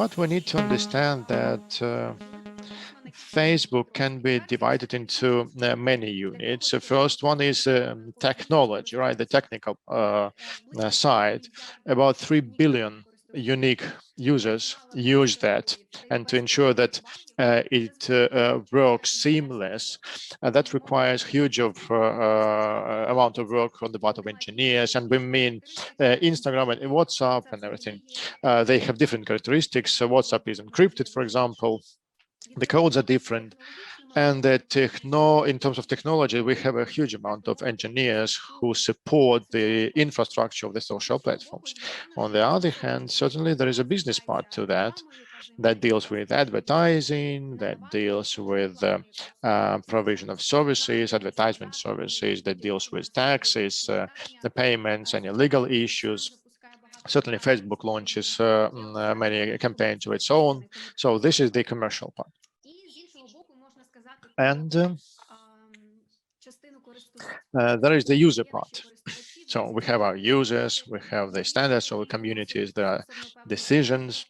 But we need to understand that Facebook can be divided into many units. The first one is technology, right? The technical side. About 3 billion unique users use that, and to ensure that it works seamless, that requires huge amount of work on the part of engineers. And we mean Instagram and WhatsApp and everything. They have different characteristics. So WhatsApp is encrypted, for example. The codes are different, and in terms of technology, we have a huge amount of engineers who support the infrastructure of the social platforms. On the other hand, certainly there is a business part to that deals with advertising, that deals with provision of services, advertisement services, that deals with taxes, the payments, any legal issues. Certainly, Facebook launches many campaigns of its own. So this is the commercial part. And there is the user part. So we have our users, we have the standards of the communities, there are decisions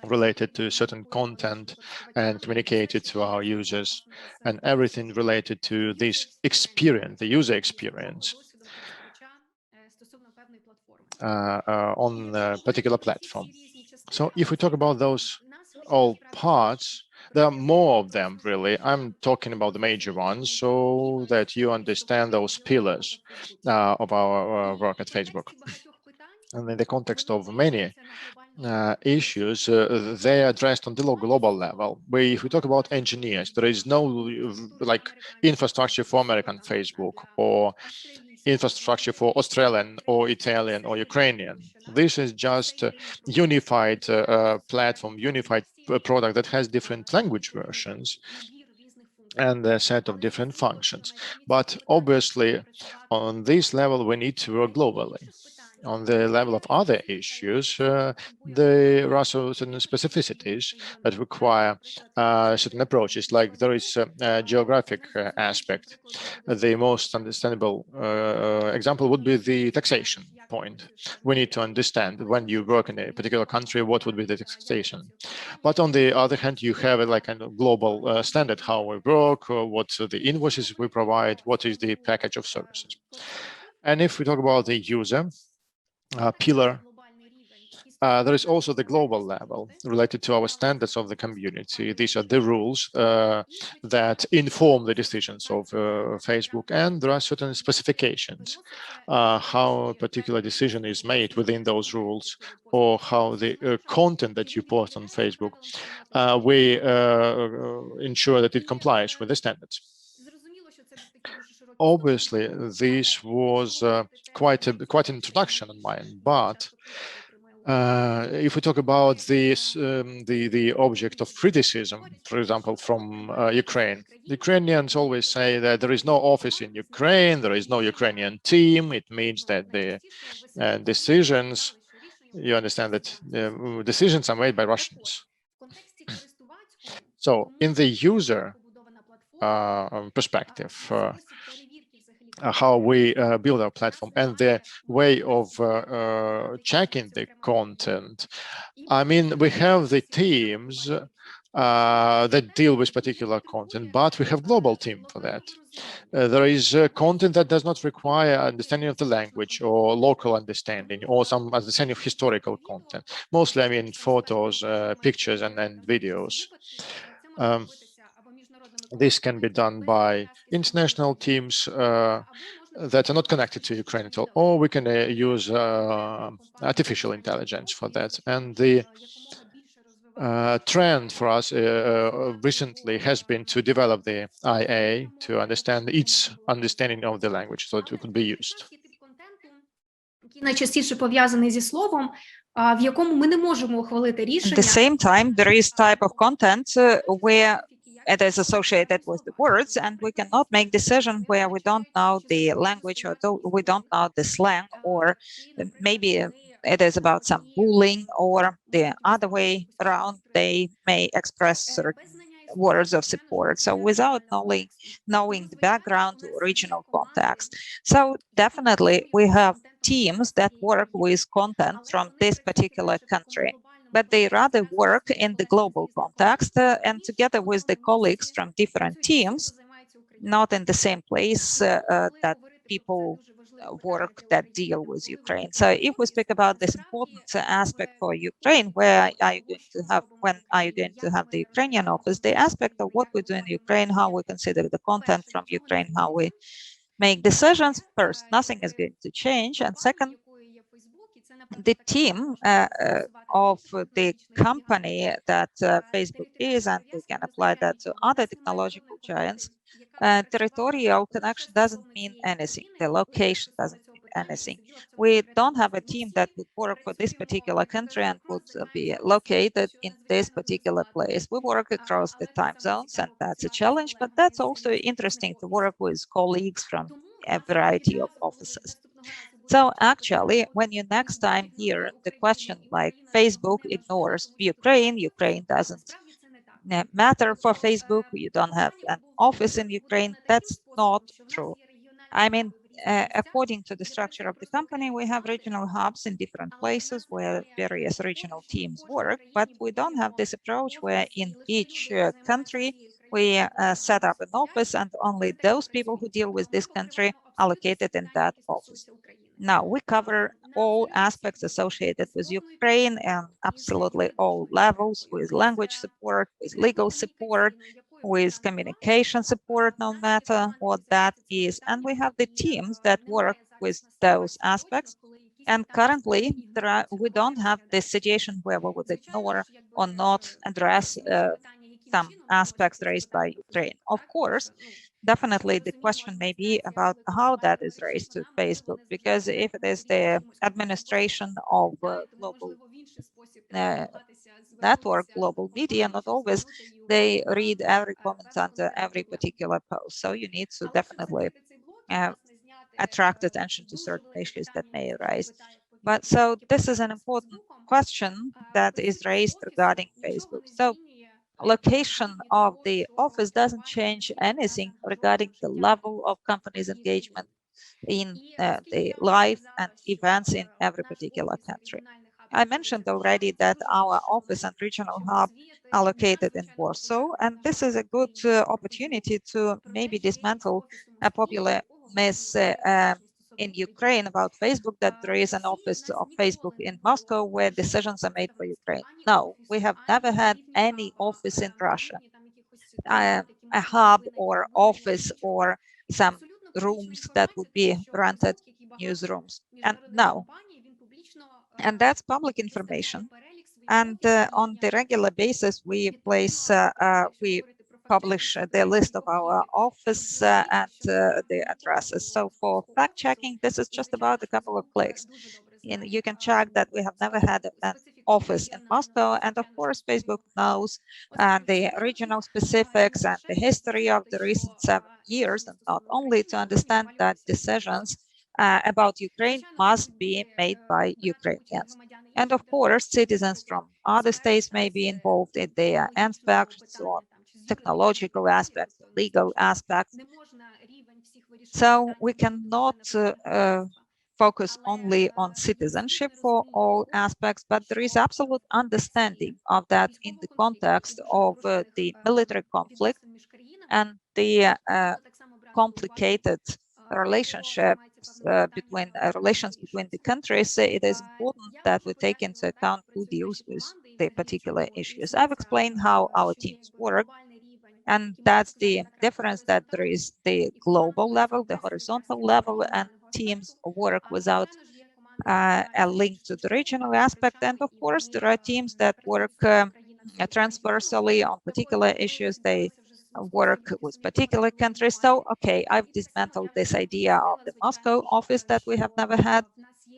related to certain content and communicated to our users, and everything related to this experience, the user experience on a particular platform. So if we talk about those all parts, there are more of them, really. I'm talking about the major ones so that you understand those pillars of our work at Facebook. And in the context of many issues, they are addressed on the global level. If we talk about engineers, there is no like infrastructure for American Facebook or infrastructure for Australian or Italian or Ukrainian. This is just a unified platform, unified product that has different language versions and a set of different functions. But obviously, on this level, we need to work globally. On the level of other issues, there are certain specificities that require certain approaches, like there is a geographic aspect. The most understandable example would be the taxation point. We need to understand when you work in a particular country, what would be the taxation. But on the other hand, you have like a global standard, how we work, what the invoices we provide, what is the package of services. And if we talk about the user, pillar, there is also the global level related to our standards of the community. These are the rules that inform the decisions of Facebook, and there are certain specifications how a particular decision is made within those rules, or how the content that you post on Facebook, we ensure that it complies with the standards. Obviously, this was quite an introduction on mine, but if we talk about this, the object of criticism, for example, from Ukraine, Ukrainians always say that there is no office in Ukraine, there is no Ukrainian team. It means that the decisions, you understand that decisions are made by Russians. So in the user perspective, how we build our platform and the way of checking the content. I mean, we have the teams that deal with particular content, but we have global team for that. There is content that does not require understanding of the language or local understanding or some understanding of historical content. Mostly, I mean, photos, pictures, and videos. This can be done by international teams that are not connected to Ukraine at all, or we can use artificial intelligence for that. And the trend for us recently has been to develop the IA to understand its understanding of the language so it could be used. At the same time, there is type of content where it is associated with the words, and we cannot make decision where we don't know the language or we don't know the slang, or maybe it is about some bullying, or the other way around, they may express certain words of support. So without knowing the background to original context. So definitely we have teams that work with content from this particular country. but they rather work in the global context and together with the colleagues from different teams, not in the same place that people work that deal with Ukraine. So if we speak about this important aspect for Ukraine, where are you going to have, when are you going to have the Ukrainian office, the aspect of what we do in Ukraine, how we consider the content from Ukraine, how we make decisions, first, nothing is going to change. And second, the team of the company that Facebook is, and we can apply that to other technological giants, territorial connection doesn't mean anything. The location doesn't mean anything. We don't have a team that would work for this particular country and would be located in this particular place. We work across the time zones, and that's a challenge, but that's also interesting to work with colleagues from a variety of offices. So actually, when you next time hear the question like Facebook ignores Ukraine, Ukraine doesn't matter for Facebook, you don't have an office in Ukraine, that's not true. I mean, according to the structure of the company, we have regional hubs in different places where various regional teams work, but we don't have this approach where in each country we set up an office and only those people who deal with this country are located in that office. Now, we cover all aspects associated with Ukraine and absolutely all levels, with language support, with legal support, with communication support, no matter what that is. And we have the teams that work with those aspects. And currently, we don't have this situation where we would ignore or not address some aspects raised by Ukraine. Of course, definitely the question may be about how that is raised to Facebook, because if it is the administration of global network, global media, not always they read every comment under every particular post. So you need to definitely attract attention to certain issues that may arise. But so this is an important question that is raised regarding Facebook. So location of the office doesn't change anything regarding the level of company's engagement in the life and events in every particular country. I mentioned already that our office and regional hub are located in Warsaw, and this is a good opportunity to maybe dismantle a popular myth in Ukraine about Facebook, that there is an office of Facebook in Moscow where decisions are made for Ukraine. No, we have never had any office in Russia, a hub or office or some rooms that would be rented newsrooms. And no, and that's public information. And on the regular basis, we publish the list of our office and the addresses. So for fact checking, this is just about a couple of clicks. And you can check that we have never had an office in Moscow. And of course, Facebook knows the regional specifics and the history of the recent 7 years, and not only to understand that decisions about Ukraine must be made by Ukrainians. And of course, citizens from other states may be involved in their aspects or technological aspects, legal aspects. So we cannot focus only on citizenship for all aspects, but there is absolute understanding of that in the context of the military conflict and the complicated relationships relations between the countries. It is important that we take into account who deals with the particular issues. I've explained how our teams work, and that's the difference, that there is the global level, the horizontal level, and teams work without a link to the regional aspect. And of course, there are teams that work transversally on particular issues. They work with particular countries. So, okay, I've dismantled this idea of the Moscow office that we have never had.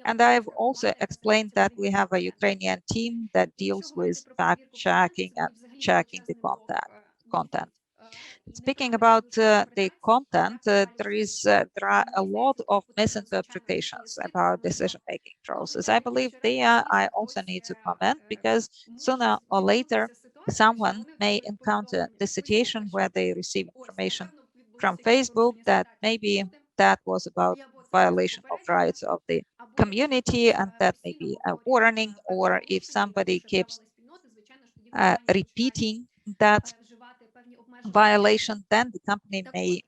And I've also explained that we have a Ukrainian team that deals with fact checking and checking the content. Speaking about the content, there are a lot of misinterpretations about decision-making process. I believe there I also need to comment, because sooner or later someone may encounter the situation where they receive information from Facebook that maybe that was about violation of rights of the community, and that may be a warning, or if somebody keeps repeating that violation, then the company may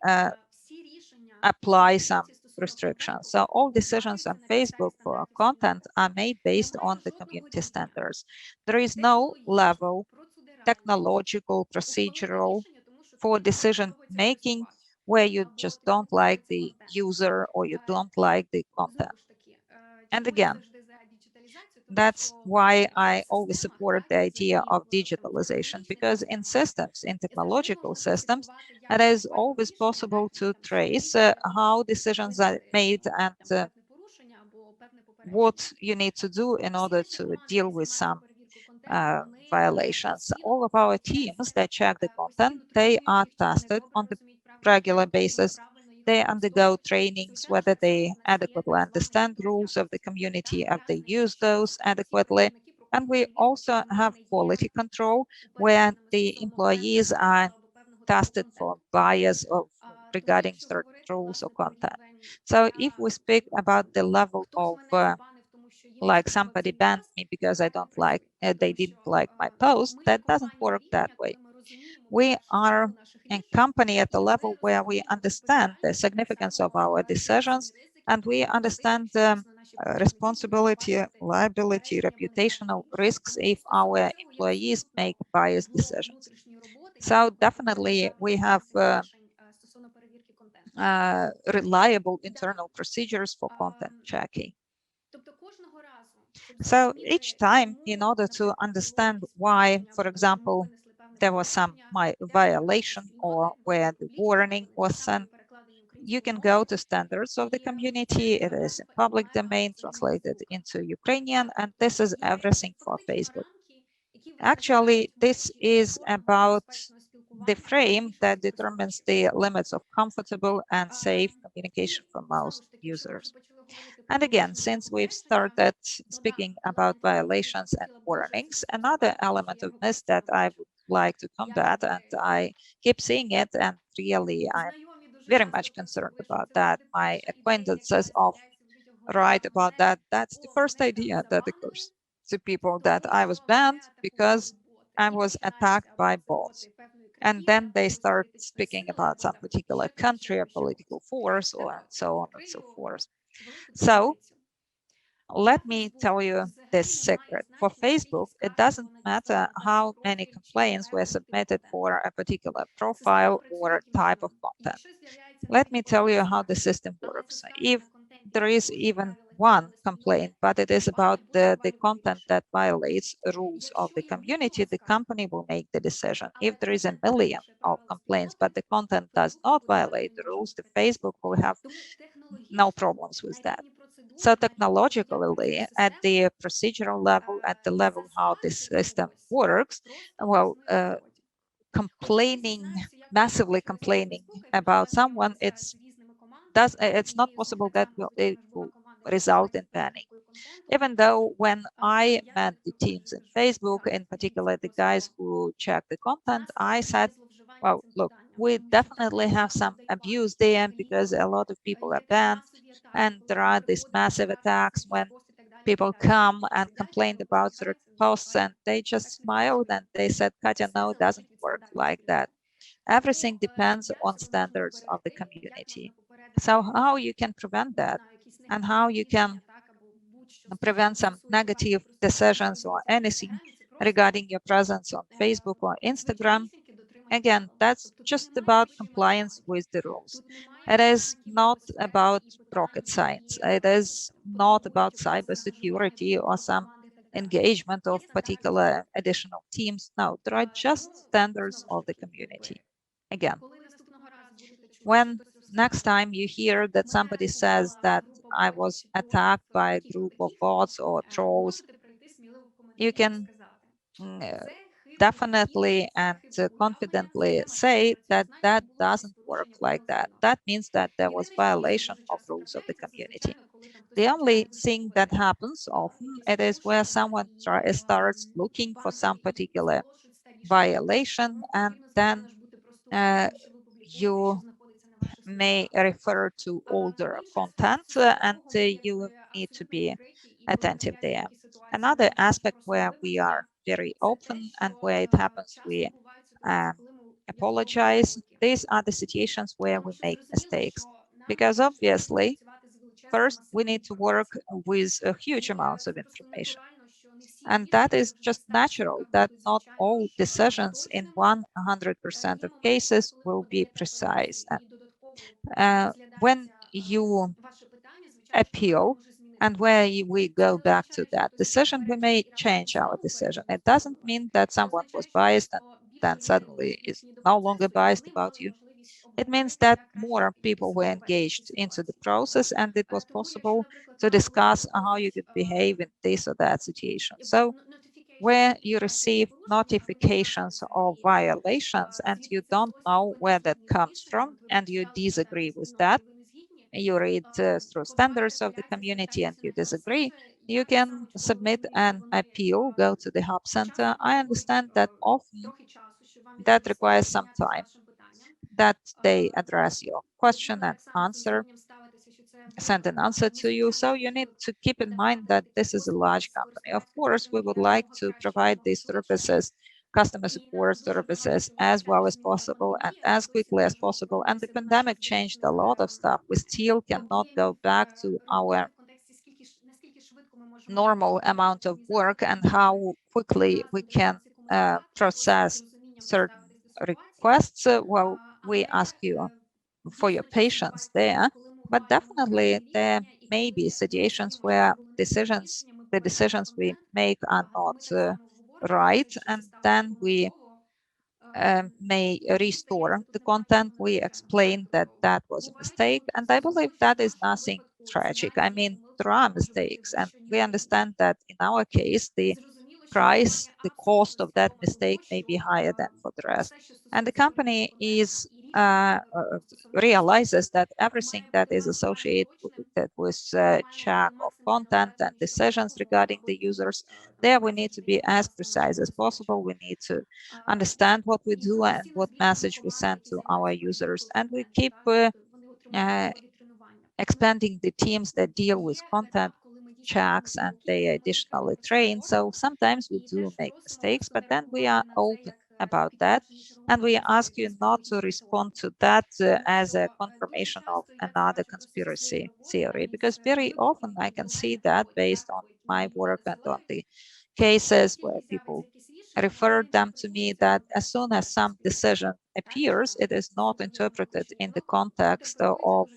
apply some restrictions. So all decisions on Facebook for content are made based on the community standards. There is no level, technological, procedural for decision making where you just don't like the user or you don't like the content. And again, that's why I always support the idea of digitalization, because in systems, in technological systems, it is always possible to trace how decisions are made and what you need to do in order to deal with some violations. All of our teams that check the content, they are tested on the regular basis. They undergo trainings, whether they adequately understand rules of the community, if they use those adequately. And we also have quality control, where the employees are tested for bias of regarding certain rules or content. So if we speak about the level of like somebody banned me because I don't like, they didn't like my post, that doesn't work that way. We are a company at the level where we understand the significance of our decisions, and we understand the responsibility, liability, reputational risks if our employees make biased decisions. So definitely we have reliable internal procedures for content checking. So each time, in order to understand why, for example, there was some violation or where the warning was sent, you can go to standards of the community. It is in public domain, translated into Ukrainian, and this is everything for Facebook. Actually, this is about the frame that determines the limits of comfortable and safe communication for most users. And again, since we've started speaking about violations and warnings, another element of this that I would like to combat, and I keep seeing it, and really I'm very much concerned about that. My acquaintances often write about that. That's the first idea that occurs to people, that I was banned because I was attacked by bots. And then they start speaking about some particular country or political force or so on and so forth. So let me tell you this secret. For Facebook, it doesn't matter how many complaints were submitted for a particular profile or type of content. Let me tell you how the system works. If there is even one complaint, but it is about the content that violates rules of the community, the company will make the decision. If there is a million of complaints, but the content does not violate the rules, the Facebook will have no problems with that. So technologically, at the procedural level, at the level how this system works, well, complaining, massively complaining about someone, it's not possible that it will result in banning. Even though when I met the teams in Facebook, in particular the guys who check the content, I said, well, look, we definitely have some abuse there because a lot of people are banned, and there are these massive attacks when people come and complain about certain posts, and they just smiled and they said, Katya, no, it doesn't work like that. Everything depends on standards of the community. So how you can prevent that, and how you can prevent some negative decisions or anything regarding your presence on Facebook or Instagram, again, that's just about compliance with the rules. It is not about rocket science. It is not about cybersecurity or some engagement of particular additional teams. No, there are just standards of the community. Again, when next time you hear that somebody says that I was attacked by a group of bots or trolls, you can definitely and confidently say that that doesn't work like that. That means that there was violation of rules of the community. The only thing that happens often, it is where someone starts looking for some particular violation, and then you may refer to older content, and you need to be attentive there. Another aspect where we are very open, and where it happens, we apologize. These are the situations where we make mistakes, because obviously, first, we need to work with a huge amounts of information. And that is just natural, that not all decisions in 100% of cases will be precise. And when you appeal and where we go back to that decision, we may change our decision. It doesn't mean that someone was biased and then suddenly is no longer biased about you. It means that more people were engaged into the process, and it was possible to discuss how you could behave in this or that situation. So where you receive notifications of violations and you don't know where that comes from and you disagree with that, you read through standards of the community and you disagree, you can submit an appeal, go to the hub center. I understand that often that requires some time, that they address your question and answer, send an answer to you. So you need to keep in mind that this is a large company. Of course, we would like to provide these services, customer support services, as well as possible and as quickly as possible. And the pandemic changed a lot of stuff. We still cannot go back to our normal amount of work and how quickly we can process certain requests. Well, we ask you for your patience there, but definitely there may be situations where the decisions we make are not right, and then we may restore the content. We explain that that was a mistake, and I believe that is nothing tragic. I mean, there are mistakes, and we understand that in our case, the price, the cost of that mistake may be higher than for the rest. And the company is realizes that everything that is associated with check of content and decisions regarding the users, there we need to be as precise as possible. We need to understand what we do and what message we send to our users. And we keep expanding the teams that deal with content checks, and they additionally train. So sometimes we do make mistakes, but then we are open about that. And we ask you not to respond to that as a confirmation of another conspiracy theory, because very often I can see that based on my work and on the cases where people refer them to me, that as soon as some decision appears, it is not interpreted in the context of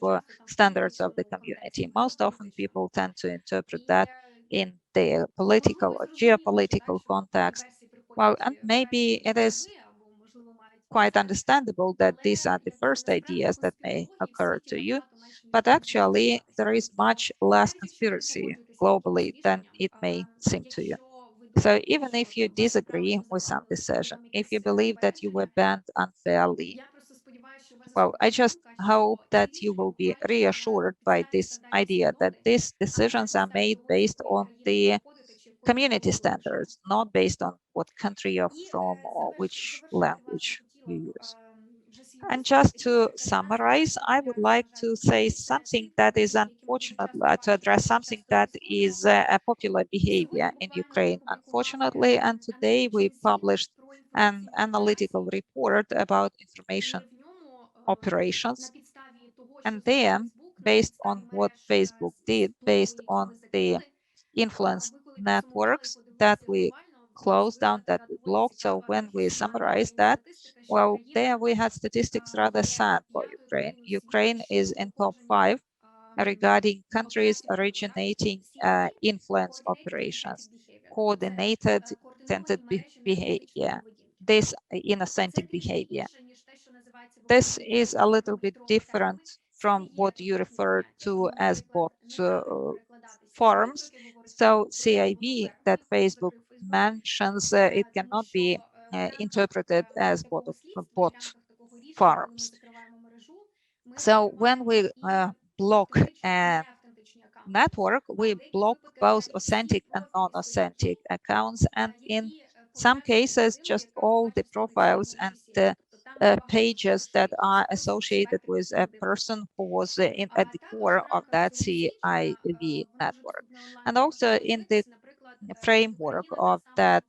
standards of the community. Most often people tend to interpret that in the political or geopolitical context. Well, and maybe it is quite understandable that these are the first ideas that may occur to you, but actually there is much less conspiracy globally than it may seem to you. So even if you disagree with some decision, if you believe that you were banned unfairly, well, I just hope that you will be reassured by this idea that these decisions are made based on the community standards, not based on what country you're from or which language you use. And just to summarize, I would like to say something that is unfortunate, to address something that is a popular behavior in Ukraine, unfortunately. And today we published an analytical report about information operations. And there, based on what Facebook did, based on the influence networks that we closed down, that we blocked. So when we summarize that, well, there we had statistics rather sad for Ukraine. Ukraine is in top 5 regarding countries originating influence operations, coordinated intended behavior, this inauthentic behavior. This is a little bit different from what you refer to as bot forums. So CIV that Facebook mentions, it cannot be interpreted as bot forums. So when we block a network, we block both authentic and non-authentic accounts, and in some cases, just all the profiles and the pages that are associated with a person who was at the core of that CIV network. And also in the framework of that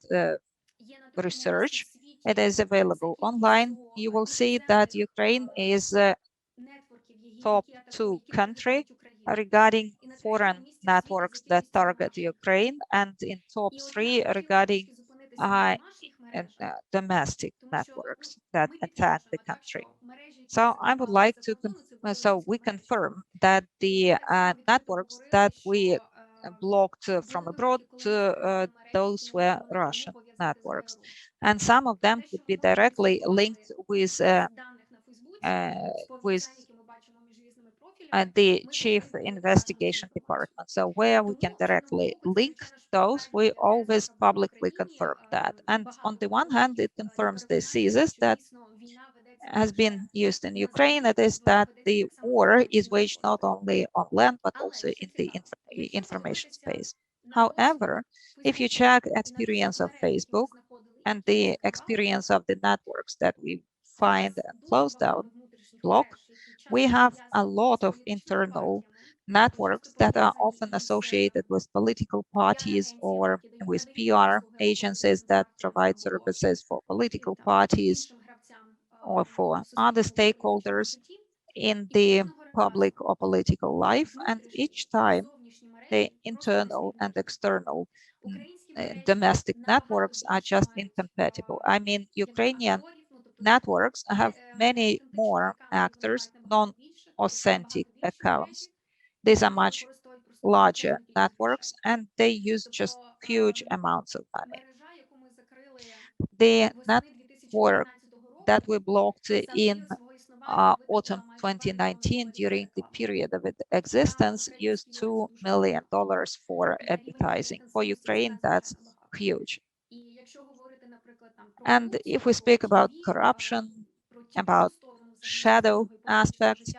research. It is available online. You will see that Ukraine is a top 2 country regarding foreign networks that target Ukraine, and in top 3 regarding domestic networks that attack the country. So I would like to, so we confirm that the networks that we blocked from abroad, those were Russian networks. And some of them could be directly linked with with the chief investigation department. So where we can directly link those, we always publicly confirm that. And on the one hand, it confirms the thesis that has been used in Ukraine, it is that the war is waged not only on land, but also in the information space. However, if you check experience of Facebook and the experience of the networks that we find and close down, block, we have a lot of internal networks that are often associated with political parties or with PR agencies that provide services for political parties or for other stakeholders in the public or political life. And each time the internal and external domestic networks are just incompatible. I mean, Ukrainian networks have many more actors, non-authentic accounts. These are much larger networks and they use just huge amounts of money. The network that we blocked in autumn 2019 during the period of its existence used $2 million for advertising. For Ukraine, that's huge. And if we speak about corruption, about shadow aspects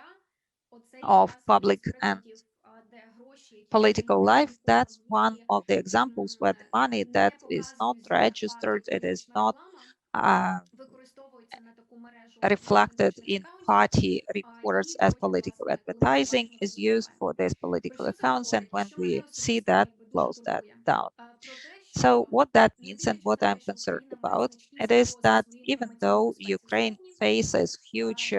of public and political life, that's one of the examples where the money that is not registered, it is not reflected in party reports as political advertising is used for these political accounts, and when we see that, close that down. So what that means and what I'm concerned about, it is that even though Ukraine faces huge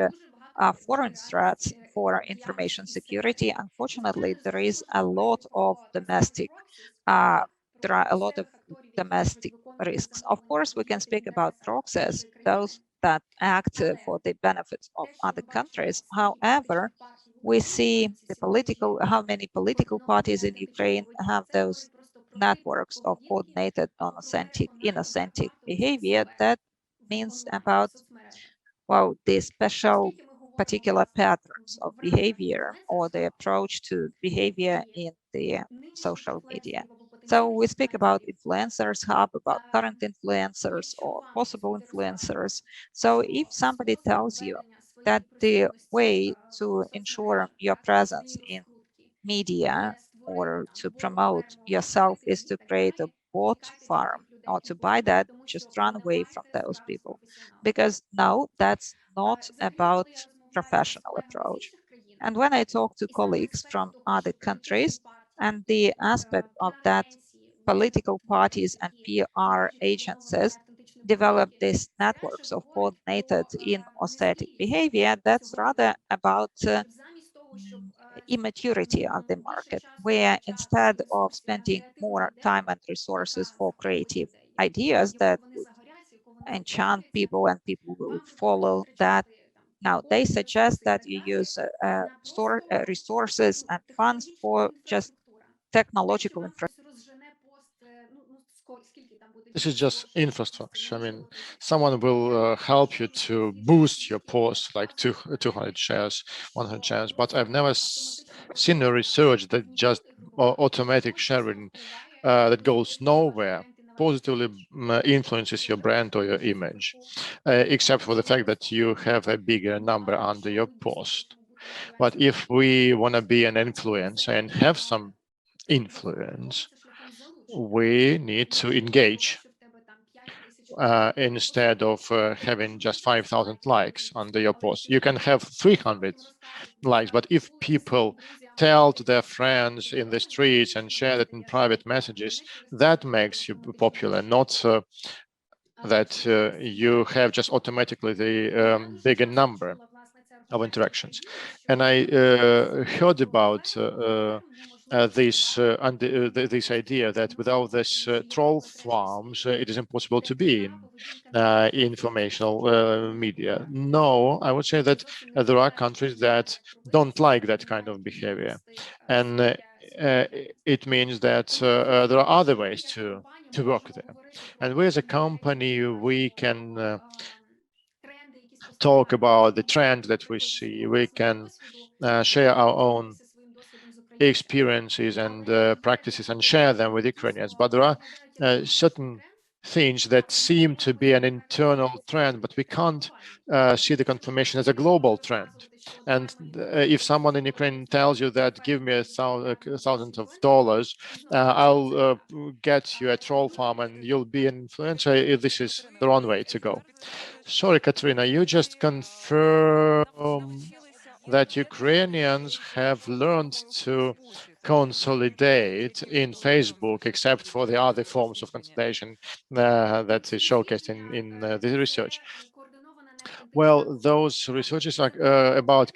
foreign threats for information security, unfortunately, there is a lot of domestic there are a lot of domestic risks. Of course, we can speak about proxies, those that act for the benefit of other countries. However, we see how many political parties in Ukraine have those networks of coordinated non-authentic, inauthentic behavior. That means about, well, the special particular patterns of behavior or the approach to behavior in the social media. So we speak about influencers hub, about current influencers or possible influencers. So if somebody tells you that the way to ensure your presence in media or to promote yourself is to create a bot farm or to buy that, just run away from those people. Because no, that's not about professional approach. And when I talk to colleagues from other countries, and the aspect of that political parties and PR agencies develop these networks of coordinated inauthentic behavior, that's rather about immaturity of the market, where instead of spending more time and resources for creative ideas that would enchant people and people will follow that, now they suggest that you use resources and funds for just technological infrastructure. This is just infrastructure. I mean, someone will help you to boost your post like 200 shares, 100 shares, but I've never seen a research that just automatic sharing that goes nowhere positively influences your brand or your image, except for the fact that you have a bigger number under your post. But if we want to be an influencer and have some influence, we need to engage instead of having just 5,000 likes under your post. You can have 300 likes, but if people tell to their friends in the streets and share that in private messages, that makes you popular, not that you have just automatically the bigger number of interactions. And I heard about this idea that without this troll farms, it is impossible to be in informational media. No, I would say that there are countries that don't like that kind of behavior, and it means that there are other ways to work there. And we as a company, we can talk about the trend that we see. We can share our own experiences and practices and share them with Ukrainians. But there are certain things that seem to be an internal trend, but we can't see the confirmation as a global trend. And if someone in Ukraine tells you that give me $1,000 of dollars, I'll get you a troll farm and you'll be an influencer, this is the wrong way to go. Sorry, Kateryna, you just confirm that Ukrainians have learned to consolidate in Facebook, except for the other forms of consolidation that is showcased in the research. Well, those researches are about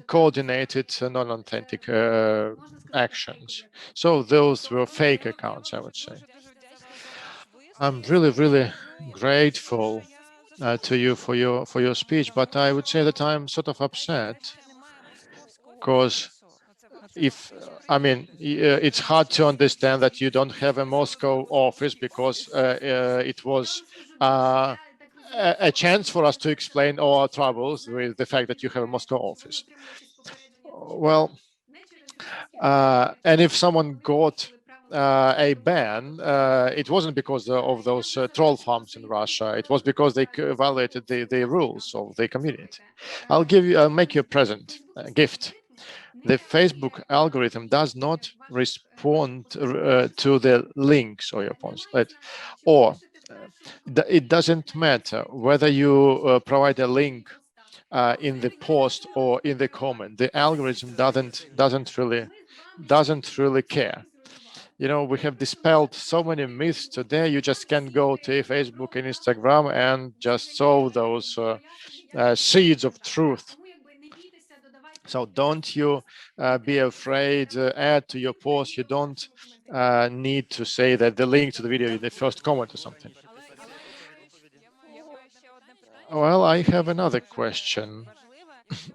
coordinated non-authentic actions. So those were fake accounts, I would say. I'm really grateful to you for your speech, but I would say that I'm sort of upset because it's hard to understand that you don't have a Moscow office because it was a chance for us to explain all our troubles with the fact that you have a Moscow office. Well, and if someone got a ban, it wasn't because of those troll farms in Russia. It was because they violated the rules of the community. I'll make you a present, a gift. The Facebook algorithm does not respond to the links or your posts, or it doesn't matter whether you provide a link in the post or in the comment. The algorithm doesn't really care. You know, we have dispelled so many myths today. You just can go to Facebook and Instagram and just sow those seeds of truth. So don't you be afraid, add to your post. You don't need to say that the link to the video in the first comment or something. Well, I have another question,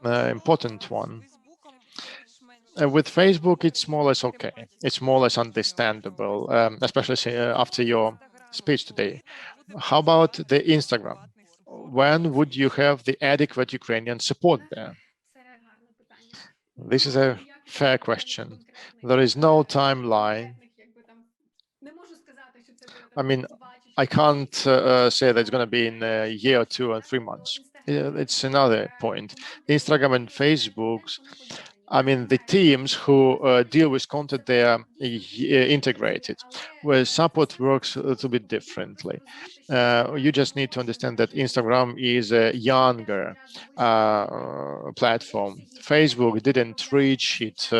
important one. With Facebook, it's more or less okay. It's more or less understandable, especially after your speech today. How about the Instagram? When would you have the adequate Ukrainian support there? This is a fair question. There is no timeline. I mean, I can't say that it's going to be in a year or 2 or 3 months. It's another point. Instagram and Facebook's, I mean, the teams who deal with content, they are integrated, where support works a little bit differently. You just need to understand that Instagram is a younger platform. Facebook didn't reach its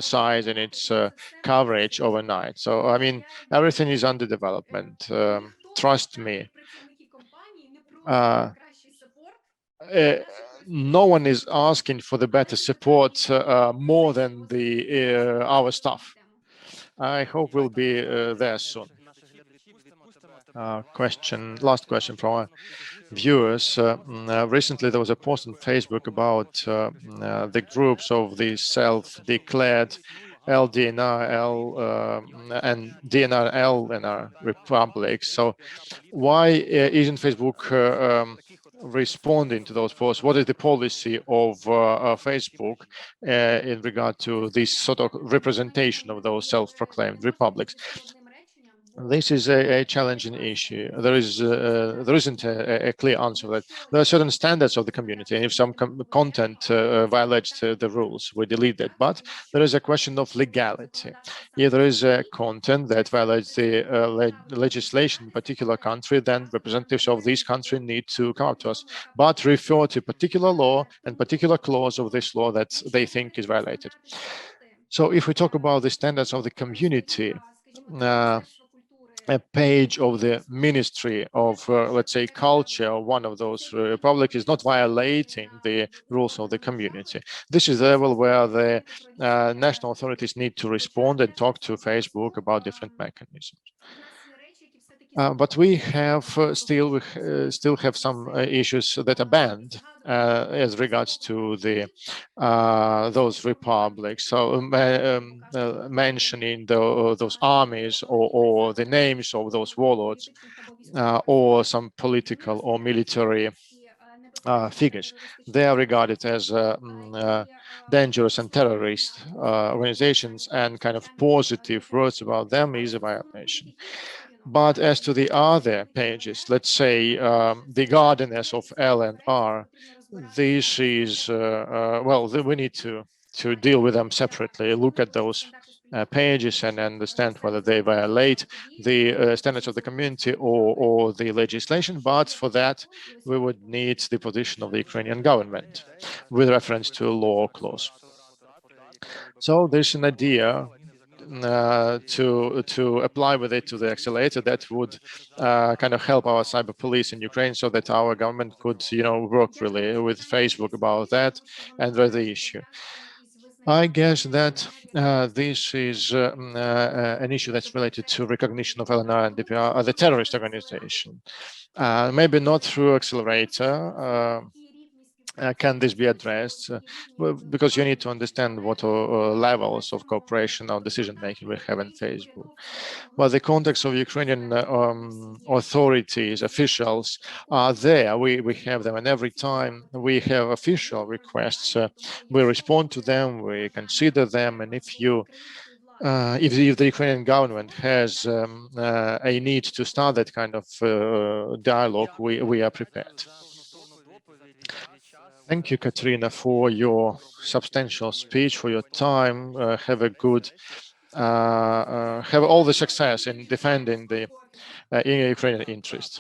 size and its coverage overnight. So, I mean, everything is under development. Trust me. No one is asking for the better support more than our staff. I hope we'll be there soon. Last question from our viewers. Recently, there was a post on Facebook about the groups of the self-declared LDNR, and DNR, LNR republics. So why isn't Facebook responding to those posts? What is the policy of Facebook in regard to this sort of representation of those self-proclaimed republics? This is a challenging issue. There isn't a clear answer. That there are certain standards of the community, and if some content violates the rules, we delete it. But there is a question of legality. If there is a content that violates the legislation in a particular country, then representatives of this country need to come up to us, but refer to a particular law and particular clause of this law that they think is violated. So if we talk about the standards of the community, a page of the Ministry of, let's say, Culture, one of those republics, is not violating the rules of the community. This is the level where the national authorities need to respond and talk to Facebook about different mechanisms. But we have still have some issues that are banned as regards to the those republics. So mentioning those armies or the names of those warlords or some political or military figures, they are regarded as dangerous and terrorist organizations, and kind of positive words about them is a violation. But as to the other pages, let's say the gardeners of LNR, this is, well, we need to deal with them separately, look at those pages and understand whether they violate the standards of the community or the legislation. But for that, we would need the position of the Ukrainian government with reference to law clause. So there's an idea to apply with it to the accelerator that would kind of help our cyber police in Ukraine, so that our government could, work really with Facebook about that and raise the issue. I guess that this is an issue that's related to recognition of LNR and DPR as a terrorist organization. Maybe not through accelerator. Can this be addressed? Well, because you need to understand what levels of cooperation or decision making we have in Facebook. Well, the context of Ukrainian authorities, officials are there. We have them, and every time we have official requests, we respond to them, we consider them, and if the Ukrainian government has a need to start that kind of dialogue, we are prepared. Thank you, Kateryna, for your substantial speech, for your time. Have a good, have all the success in defending the Ukrainian interests.